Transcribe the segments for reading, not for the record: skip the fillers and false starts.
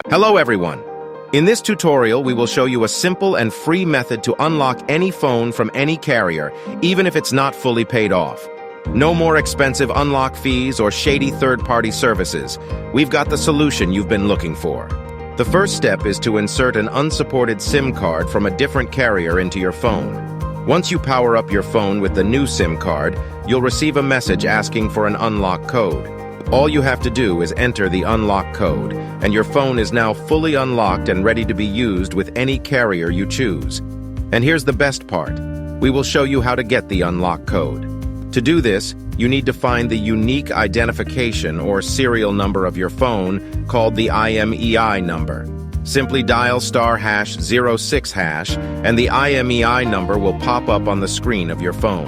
Hello everyone! In this tutorial, we will show you a simple and free method to unlock any phone from any carrier, even if it's not fully paid off. No more expensive unlock fees or shady third-party services. We've got the solution you've been looking for. The first step is to insert an unsupported SIM card from a different carrier into your phone. Once you power up your phone with the new SIM card, you'll receive a message asking for an unlock code. All you have to do is enter the unlock code, and your phone is now fully unlocked and ready to be used with any carrier you choose. And here's the best part. We will show you how to get the unlock code. To do this, you need to find the unique identification or serial number of your phone, called the IMEI number. Simply dial *#06#, and the IMEI number will pop up on the screen of your phone.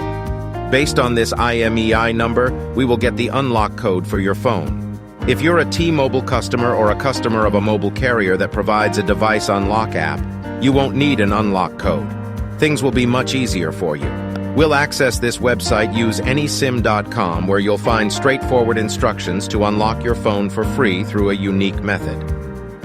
Based on this IMEI number, we will get the unlock code for your phone. If you're a T-Mobile customer or a customer of a mobile carrier that provides a device unlock app, you won't need an unlock code. Things will be much easier for you. We'll access this website useanysim.com, where you'll find straightforward instructions to unlock your phone for free through a unique method.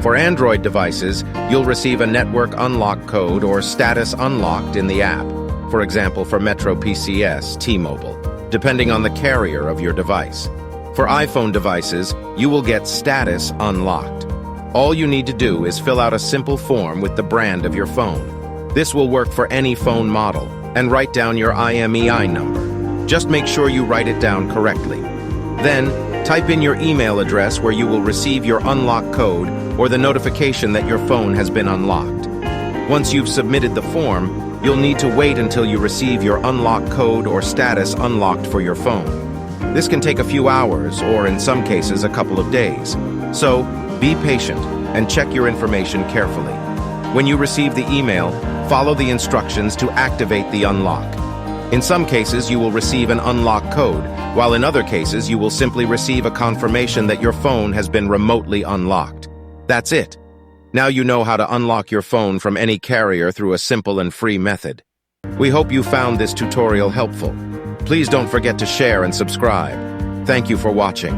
For Android devices, you'll receive a network unlock code or status unlocked in the app. For example, for MetroPCS, T-Mobile, depending on the carrier of your device. For iPhone devices, you will get status unlocked. All you need to do is fill out a simple form with the brand of your phone. This will work for any phone model, and write down your IMEI number. Just make sure you write it down correctly. Then, type in your email address where you will receive your unlock code or the notification that your phone has been unlocked. Once you've submitted the form, you'll need to wait until you receive your unlock code or status unlocked for your phone. This can take a few hours, or in some cases, a couple of days. So, be patient and check your information carefully. When you receive the email, follow the instructions to activate the unlock. In some cases, you will receive an unlock code, while in other cases, you will simply receive a confirmation that your phone has been remotely unlocked. That's it. Now you know how to unlock your phone from any carrier through a simple and free method. We hope you found this tutorial helpful. Please don't forget to share and subscribe. Thank you for watching.